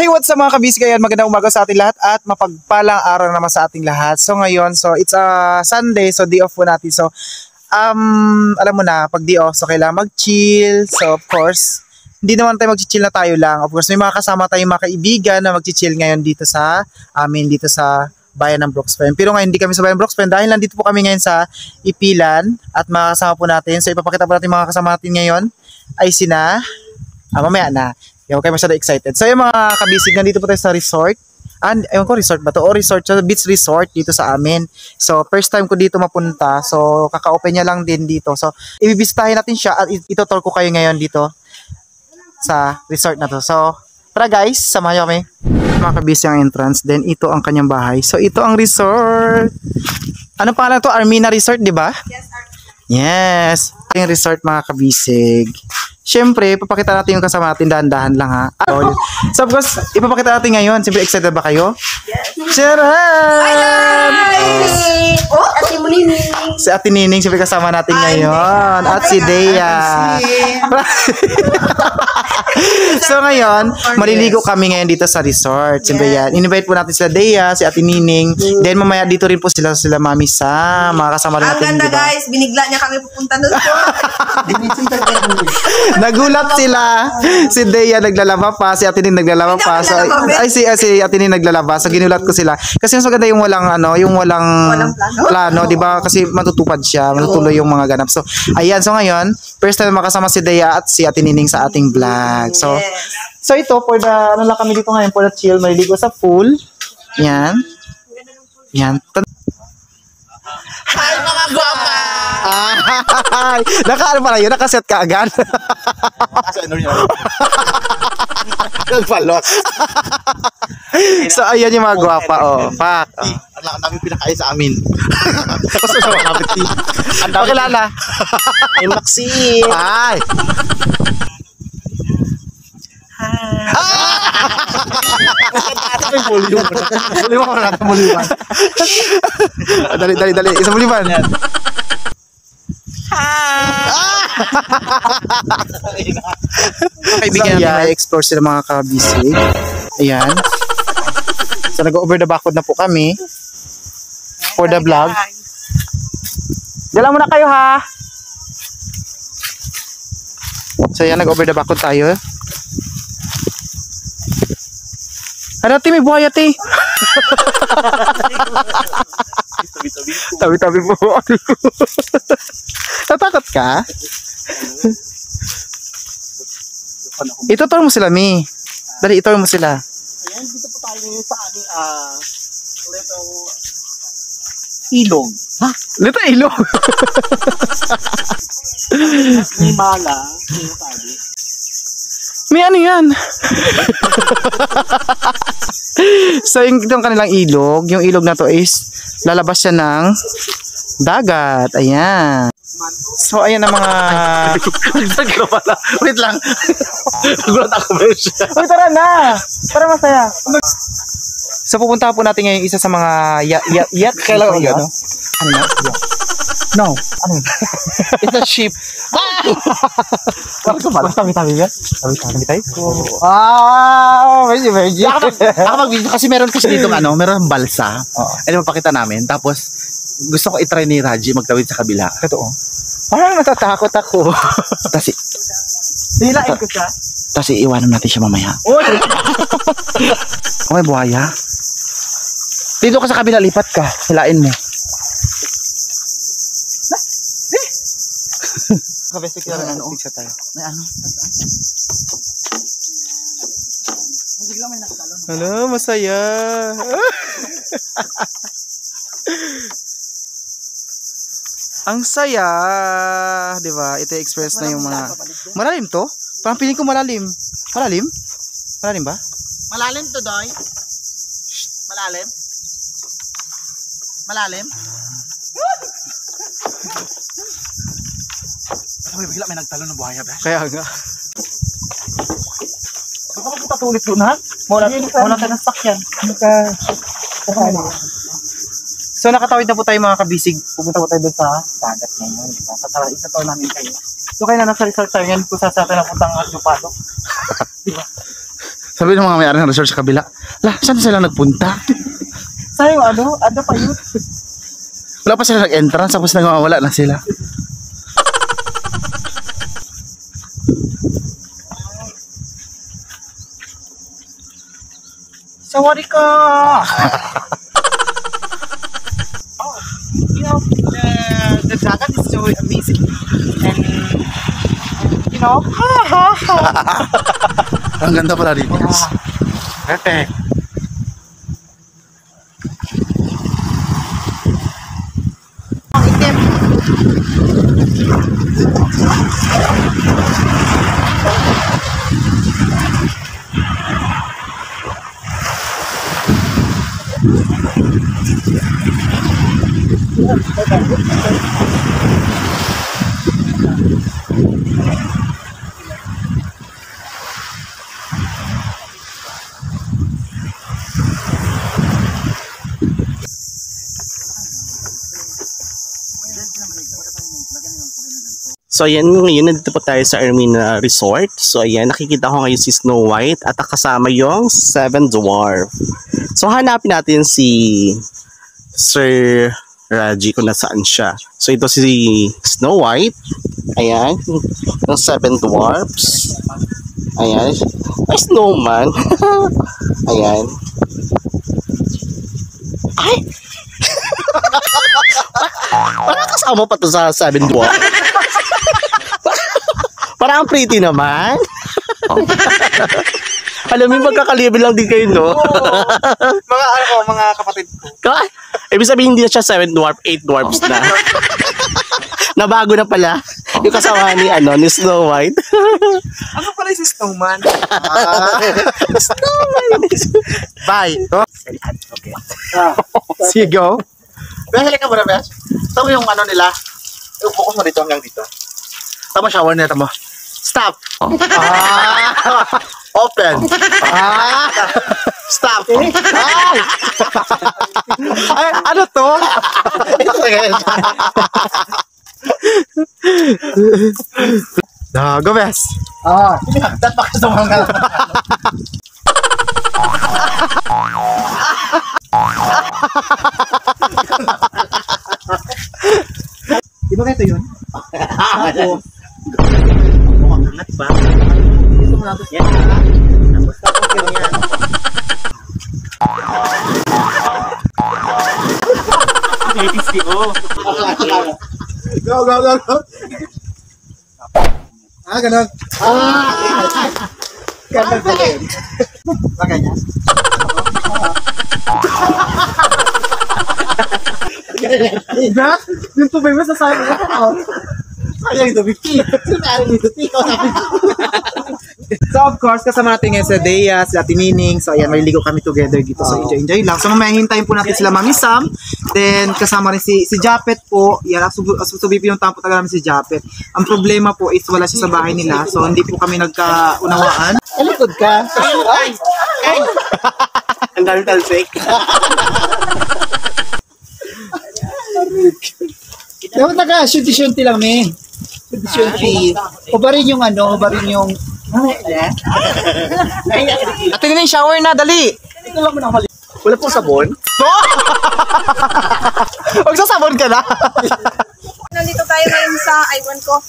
what's up mga kabisig? Ayan, magandang umaga sa ating lahat at mapagpalang araw naman sa ating lahat. So ngayon, so it's a Sunday, so day off po natin. So alam mo na, pag day off, so kailangan mag-chill. So of course, hindi naman tayo mag-chill na tayo lang. Of course, may mga kasama tayong mga kaibigan na mag-chill ngayon dito sa amin, dito sa bayan ng Brookspen. Pero ngayon hindi kami sa bayan ng Brookspen dahil nandito po kami ngayon sa Ipilan at mga kasama po natin. So ipapakita po natin mga kasama natin ngayon ay sina, mamaya na. Yung kayo masyado excited. So yung mga kabisig, nandito po tayo sa resort. And ewan ko resort ba to? O resort, so beach resort dito sa amin. So first time ko dito mapunta. So kaka-open niya lang din dito. So ibibisitahin natin siya at itutur ko kayo ngayon dito sa resort na to. So tara guys, samahan niyo kami. Mga kabisig ang entrance. Then ito ang kanyang bahay. So ito ang resort. Ano pangalan to? Armina Resort, di ba? Yes, Armina. Yes. Yung resort mga kabisig. Siyempre, ipapakita natin yung kasama natin, dahan-dahan lang ha. So of course, ipapakita natin ngayon. Siyempre, excited ba kayo? Yes. Charan! Oh, Ate Nining. Si Ate Nining, siyempre kasama natin ngayon. At si Dea. So ngayon, maliligo kami ngayon dito sa resort. Siyempre yan. In-invite po natin sila Dea, si Ate Nining. Then mamaya dito rin po sila Mami Sam. Mga kasama rin Ang natin. ganda diba? guys, binigla niya kami pupunta doon po. Nagulat sila. Si Dea naglalaba pa, si Ate Nining naglalaba pa. So, si Ate Nining naglalaba. So ginulat ko sila. Kasi mas maganda yung walang Walang plano, 'di ba? Kasi matutupad siya, matutuloy yung mga ganap. So, ayan, so ngayon, first time makasama si Dea at si Ate Nining sa ating vlog. So, so ito for the ano lang kami dito ngayon, for the chill, maliligo sa pool. Yan. Yan. Hi mga guwapa! Ay, naka-ano pala yun? Nakaset ka agad? Nagpalos. So, ayan yung mga guwapa, oh. Pak. Oh. Ang dami pinakain sa amin. Kasi sa mga kapit. Ang dami Pakilala. Ay, Maxi. Ay. Volume mo na. Volume. Dali. Isang buliman. Kaibigan natin may explore sila mga kabisig. Ayan. So nag-over the backwood na po kami for the vlog. Dala muna kayo ha. So ayan, nag-over the backwood tayo. Ano ate, may buhay ate. Tabi-tabi po. Natakot ka? Itutur mo sila, Mi. Dali, itur mo sila. Ayan, dito po tayo ngayon sa ating ilog. Ha? Lito ilog. May mala. Sabi. May ano yan? So yung kanilang ilog, yung ilog na to is lalabas siya ng dagat. Ayan. So ayan ang mga Wait lang. Nagulat ako ba siya? Uy, tara na! Para masaya. So pupunta po natin ngayon isa sa mga yacht. Kailan ang yacht? Ano na? No. Ano yun? It's a ship. Parang kapal. Tabi-tabi ba? Tabi-tabi tayo? Medyo. Ako mag-video kasi meron kasi dito meron balsa. Ano mapakita namin. Tapos gusto ko i-try ni Raji magtawid sa kabila. Totoo. Parang natatakot ako. Tapos Hilain ko siya. tapos iiwanan natin siya mamaya. Uy! Oh, may buhaya. Dito ka sa kabila, lipat ka. Hilain mo. Kabesik lang ano, picture tayo. May ano? Biglang may nakatalon. Ano, masaya. Ang saya, 'di ba? Ito experience na yung mga malalim to. Parang piling ko malalim. Malalim? Malalim ba? Malalim to, Doy. Malalim. Malalim. Ay, bigla may nagtalon ng buhaya, ba? Kaya nga. Baka magpatulit doon, ha? Wala tayo ng sakyan. So nakatawid na po tayo mga kabisig. Pupunta po tayo doon sa dagat ngayon. Diba? Isa to namin kayo. So kaya na nasa resort tayo yan kung saan natin napuntang Lupado. Diba? Sabi ng mga may-ari ng resort sa kabila, saan sila nagpunta? Sa'yo, ano pa yun? Wala pa sila nag-entrance, tapos nagmawala na sila. Sorry ka! You know, the dragon is so amazing. And, you know, Ang ganda pala dito. perfect. Ang itim. So ayan, ngayon nandito po tayo sa Ermina Resort. So ayan, nakikita ko ngayon si Snow White at kasama yung 7 Dwarf. So hanapin natin si Sir Raji kung nasaan siya. So ito si Snow White. Ayan, yung 7 Dwarfs. Ayan, ay snowman. Ayan. Ay! Parang kasama pa to sa 7 Dwarfs. Parang pretty naman. Alam mo, magkakalibre lang din kayo, no? Mga kapatid ko. Ibig sabihin, hindi na siya 7 dwarf, 8 dwarfs na. Nabago na pala. Yung kasama ni Snow White. Ano pala si Snowman? Snowman. Bye. Okay. See you go. Bes, halika muna, Bes. Tama yung ano nila. Yung focus mo dito hanggang dito. Tama shower nila, tama. Stop. Open. Stop. Ay, ano to? Go, Bes. Dapat pa kasi mga Di ba ito yun? Ako. Angat ba? Yan. Tapos tapos yan. Go. Ganun. Ganun pa rin. Bagay niya. Diba? Yung tubig mo sa sabi mo. Sayang ito, Vicky. Sinari nito, Tiko. So of course, kasama natin ngayon sa Dea, sila Tinining. So ayan, maliligo kami together dito. So enjoy lang. So mamaya hintayin po natin sila Mami Sam. Then kasama rin si Japet po. Yan, asusubi yung tampo taga namin si Japet. Ang problema po is wala siya sa bahay nila. So hindi po kami nagkaunawaan. Alikod ka. Ay! Ang dami talsik. Dapat naka-shunti-shunti lang, me. Shunti-shunti. O ba rin yung At yun yung shower na, dali. ito lang mo na Wala pong sabon? Magsasabon ka na. Nandito tayo ngayon sa iwan ko.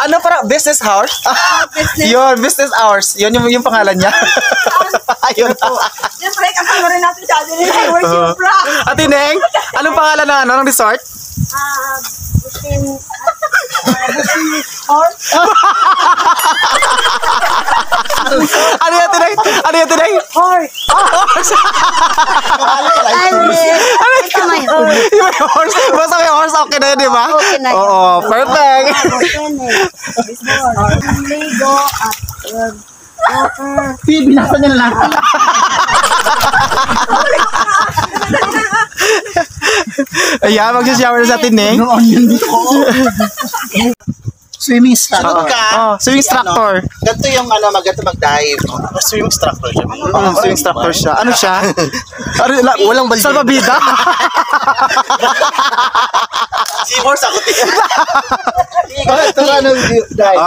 Ano para business hours? Business. Yun, business hours. Yun yung pangalan niya. Ayun. Siyempre, kasama rin natin siya. Worship Bra. Ate Neng, anong pangalan ng resort? Ano yan, Tinay? Horse. Horse. Ito may horse. Yung may horse. Basta may horse, okay na yun, di ba? Okay na yun. Oo, perfect. Ligo at water. binasa niya lang. Ayan, magsishower na sa Tineng. Noon yun dito. Swimming instructor. Sunod ka. Oh, swimming instructor. Ganito yung ganito mag-dive. Swim instructor siya. Swimming instructor siya. Ano siya? Walang balde. Salvavida? Seahorse ako. Ito ano, dive.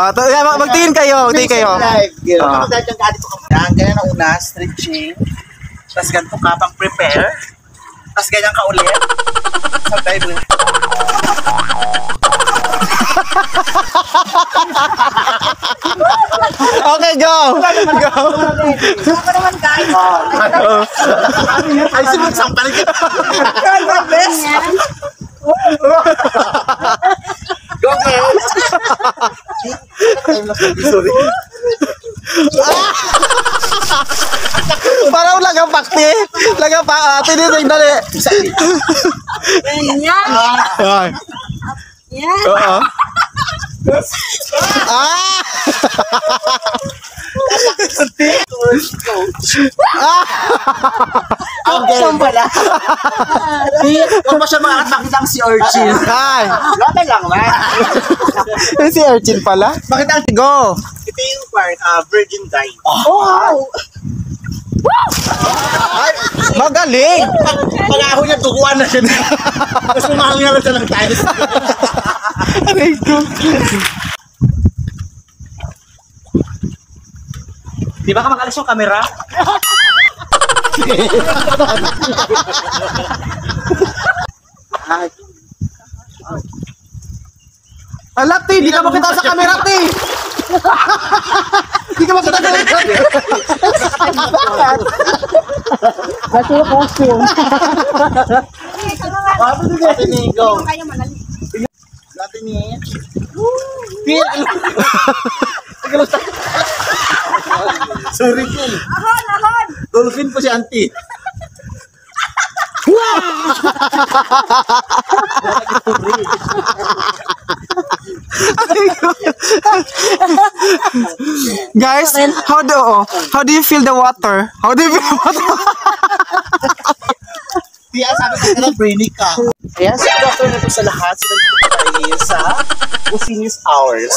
Magtingin kayo. Magtingin kayo. Dive. Ah. Dahil yung ganito ka. Ganyan ang una, stretching. Tapos ganito ka pang prepare. Tapos ganyan ka ulit. Sa dive ulit. Okay, go! Go! Ako naman guys. Ay, sampal ka. Try my best. Go, girl. Sorry. Parang lagapakti. Tinitig dali. Ganyan. Ay. Yan. Oo. Ah! Okay. Saan pala? Huwag pa siya makakapakit lang si Urchin. Ay! Lata lang na. Si Urchin pala. Bakit ang Go! ito yung part, virgin dive. Wow. Ay! Magaling! Pag-aho niya, tukuan na siya. Tapos umahangin na siya ng tiles. Aray ko. Di ba ka makalis yung camera? Ala, Ti! Di ka makita sa camera, Ti! Di ka makita sa camera. That's your costume. Ate ni, go. Kayo manali. Ate ni. Sorry, Phil. Ahon. Dolphin po si auntie. Guys, how do you feel the water? How do you feel the water? Kaya sabi ko na brainy ka. Ayan, so doctor na po sa lahat. So, nandito tayo sa Business Hours.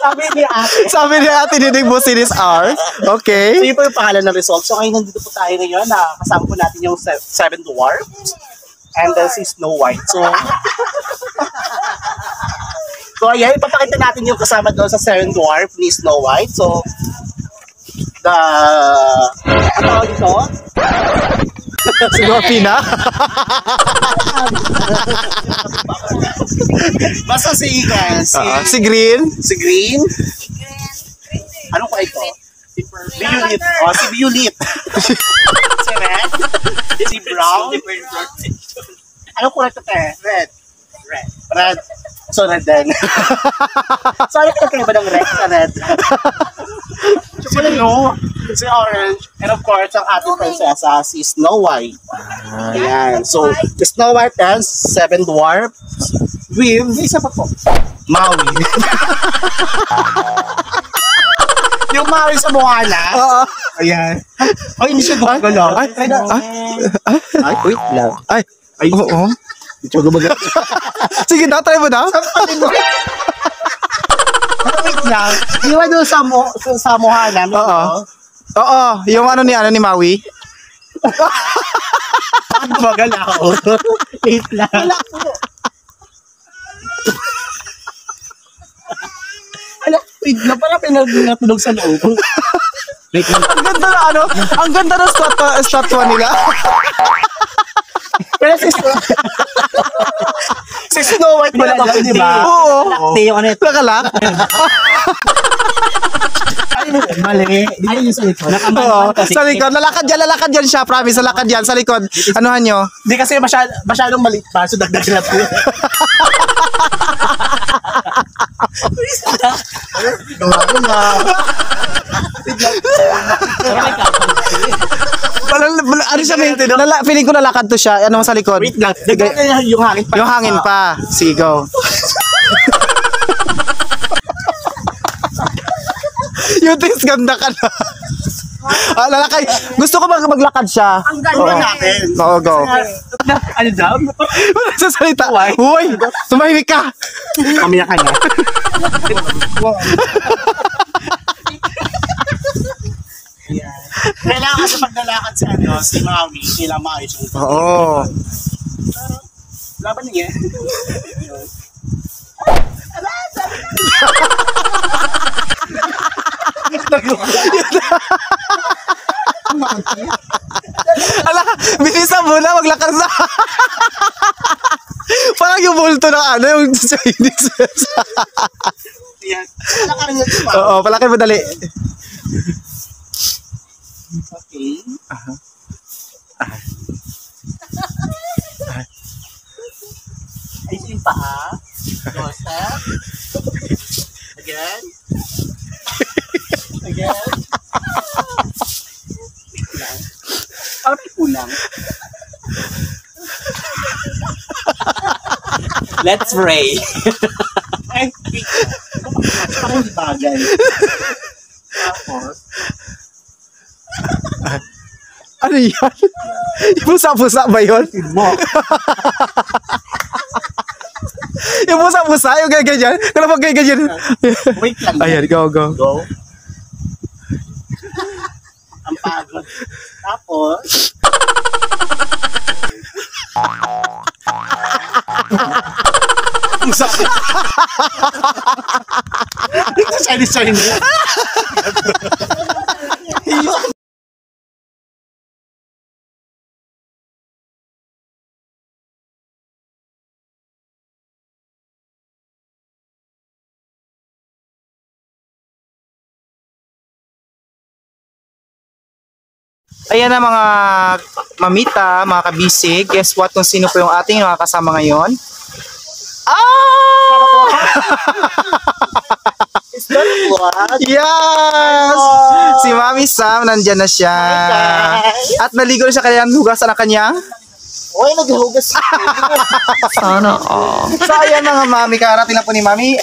Sabi ni ate. Sabi ni Ate Nining Business Hour. So, Okay. yun po yung pangalan ng result. So, ngayon nandito po tayo ngayon na kasama po natin yung Seven Dwarfs and then si Snow White. So, ayan, ipapakita natin yung kasama doon sa Seven Dwarf ni Snow White. So, ano tawag dito? Si Guapina. Basta si Ikan, Si Green. si Green. Anong pa ito? Si Violet. Oh, si Violet. Si Red. Si Brown. Anong kulay ito, te? Red. Red. So, red din. So, ano kaya ba ng red sa red? Si blue. Si orange. And of course, ang ating prinsesa, si Snow White. Ayan. So, the Snow White and Seven Dwarfs with isa pa po. Maui. Yung Maui sa Moana. Oo. Ayan. Ay, hindi siya gumagalaw. Ay, Ay, wait lang. Ay, Ay, oo. hindi siya gumagalaw. Sige daw, try mo daw. Wait lang. Di ba doon sa Moana? Oo. Oo, yung ano ni Maui. Gumagalaw. Wait lang. Ala, wait lang. Parang pinatunog sa loob. Wait lang. Ang ganda na ang ganda ng statwa nila. Pero si Snow White pala to, di ba? Oo. Lakte yung ano ito. Nakalak. Mali. Di ba yung sa likod? Oo. Sa likod, lalakad yan siya, promise, lalakad yan sa likod. Anuhan nyo? Di kasi masyadong maliit pa, so dagdag na po. Ano siya, feeling ko lalakad to siya. Ano sa likod? Wait lang, dagdag na yung hangin pa. Yung hangin pa. Sigaw. Yung tis, ganda ka na. Lalakay. Gusto ko maglakad siya. Ang ganda natin. Oo, go. Ano daw? Wala sa salita. Uy, tumahimik ka. Mamaya ka na. Yan. Kailangan kasi paglalakad sa si Mami, kailangan maayos yung Oo. laban niya. Ala, bilisan mo na, maglakad na. Parang yung multo ng yung Chinese. Yan. Palakarin niya ito pa. Oo, palakad mo dali. Okay. Ay, yung paa. Joseph. Again. Again. Kulang. Parang may kulang. Let's pray. Ay, parang hindi bagay. Tapos, Ano yan? Yung pusa-pusa ba yun? Yung pusa-pusa, yung ganyan. Kala pag ganyan. wait lang. Ayan, go. Go. Ang pagod. Tapos, ang sakit. Ito Chinese. Ayan na mga mamita, mga kabisig. Guess what kung sino po yung ating mga kasama ngayon? Is that what? Yes! Si Mami Sam, nandyan na siya. guys. At naligo na siya kaya hugasan ang kanyang. Uy, naghuhugas. So ayan mga mami, karating lang po ni Mami.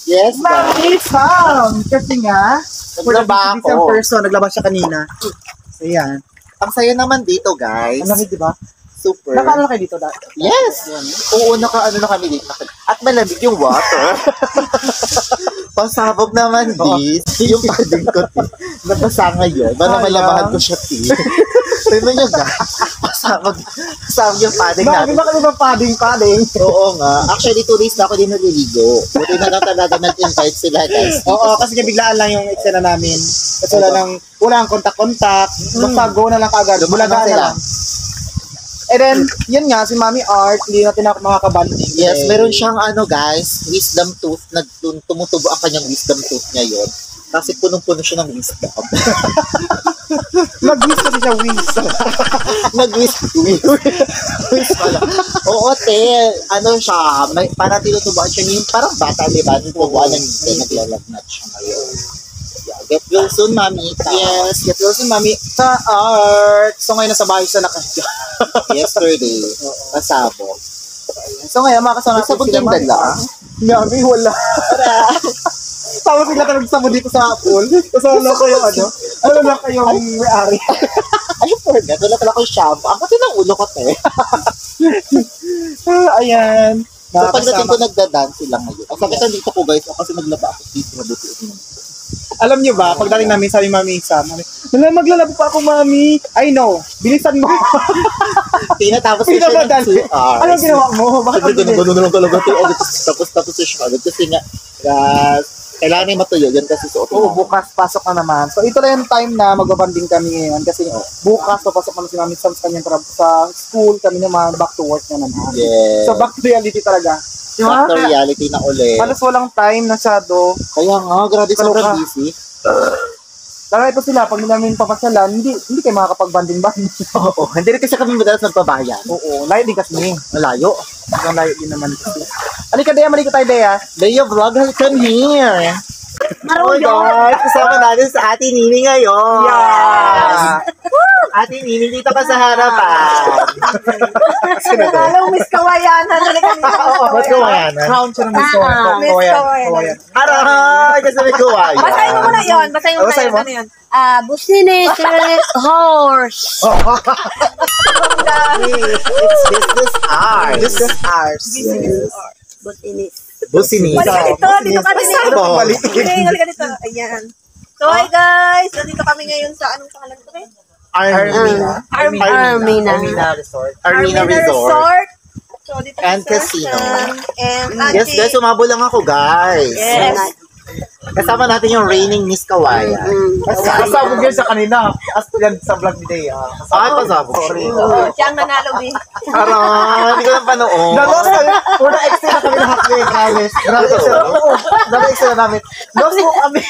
Yes, Mami Sam! Kasi nga, Naglaba isang ako. person, naglaba siya kanina. So ayan. Ang saya naman dito, guys. Ang lamig, di ba? Super. Nakaano na kayo dito dati? Yes! Oo, naka-ano na kami dito. At malamig yung water. Pasabog naman, dis. Yung pading ko, nabasa ngayon. Para malabahan ko siya, ti. Tignan nyo, guys. Pasabog yung pading natin. Bakit ba padding? Oo nga. Actually, 2 days na ako din naliligo. Buti na lang talaga nag-invite sila, guys. Oo, kasi biglaan lang yung eksena namin. Kasi wala ang kontak-kontak. Basta go na lang kaagad. Bulaga Bulaga na sila. lang. And then, yun nga, si Mami Art, hindi natin makakabanding. Yes, meron siyang guys, wisdom tooth. Tumutubo ang kanyang wisdom tooth ngayon. Kasi punong-puno siya ng wisdom. Mag-wish kasi siya wish. Wish pala. Oo, te. Siya, parang tinutubuan siya yung parang bata, di ba? Tinutubuan ng ngipin, naglalagnat siya ngayon. Yeah, get well soon, Mami. Yes, get well si Mami sa Art. So ngayon nasa bahay siya nakahiga. Yesterday, kasabog. So ngayon makasama natin Sabog sila yung Mami. dala. Mami, wala. Tapos sila talagang sabog dito sa pool. Tapos wala ko yung ano lang kayong may-ari. I forgot. Wala pala akong shampoo. Ang pati ng ulo ko, te. Ayan. So pagdating ko nagda-dance sila ngayon. Ang sakit dito ko, guys. Kasi naglaba ako dito. Mabuti. Alam niyo ba, pagdating namin, sabi Mami Sam, wala, maglalabo pa ako, Mami. I know. Bilisan mo. Tinatapos ko siya ng 2 hours. Anong ginawa mo? Bakit Sabi ko, gano'n na lang talaga ito. Tapos siya agad. Kasi nga, kailangan yung matuyo. Yan kasi suot. Oo, bukas pasok na naman. So ito lang yung time na magbabanding kami ngayon kasi bukas papasok naman si Mami Sam sa kanyang sa school, kami naman back to work na naman. Yes. So back to reality talaga. Back to reality na ulit. Halos walang time na masyado. Kaya nga, grabe sobrang Kaloka. busy. Lalo ito sila, pag namin papasyalan, hindi kayo makakapag-banding-banding. Oo, hindi rin kasi kami madalas nagpabayan. Oo, layo din kasi. Malayo. Ang layo din naman kasi. Halika Dea, malika tayo Dea. Leo Vlog, come here. Oh guys, kasama natin sa Ate Nini ngayon. Yeah! Ate Nini, dito ka sa harapan. Alam, Miss Kawayan. Ba't kawayan? Crown siya ng Miss Kawayan. Miss Kawayan. Aray, kasi may kawayan. Basahin mo muna yun. Basahin mo Basahin mo? muna yun. Business horse. It's business art. This is ours. Business horse. Busini. Balik ka dito, dito ka din. Balik. Okay, balik ka dito. Ayan. So, hi guys! Nandito kami ngayon sa anong pangalan ko eh? Armina Resort. Armina Resort. Resort. So, dito And kami sa casino. Ocean. And Yes, guys, umabo lang ako, guys. Yes. Kasama natin yung reigning Miss Kawayan. Pasabog yun sa kanina. As yan sa vlog ni Day. Pasabog. Sorry. Siya ang nanalo eh. Parang, hindi ko lang panood. Nalos kami. Pura extra na kami lahat ngayon. Grabe extra. Grabe extra namin. Lost mo kami.